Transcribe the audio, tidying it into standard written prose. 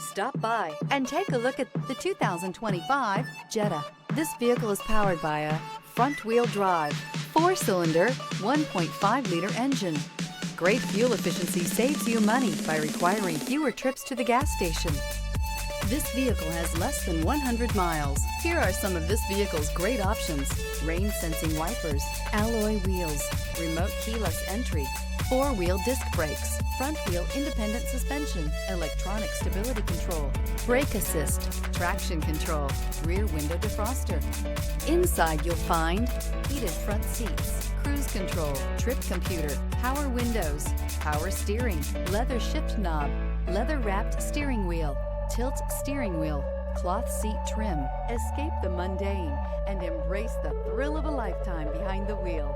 Stop by and take a look at the 2025 Jetta. This vehicle is powered by a front-wheel drive, 4-cylinder, 1.5-liter engine. Great fuel efficiency saves you money by requiring fewer trips to the gas station. This vehicle has less than 100 miles. Here are some of this vehicle's great options: rain-sensing wipers, alloy wheels, remote keyless entry, 4-wheel disc brakes, front-wheel independent suspension, electronic stability control, brake assist, traction control, rear window defroster. Inside you'll find heated front seats, cruise control, trip computer, power windows, power steering, leather shift knob, leather-wrapped steering wheel, tilt steering wheel, cloth seat trim. Escape the mundane and embrace the thrill of a lifetime behind the wheel.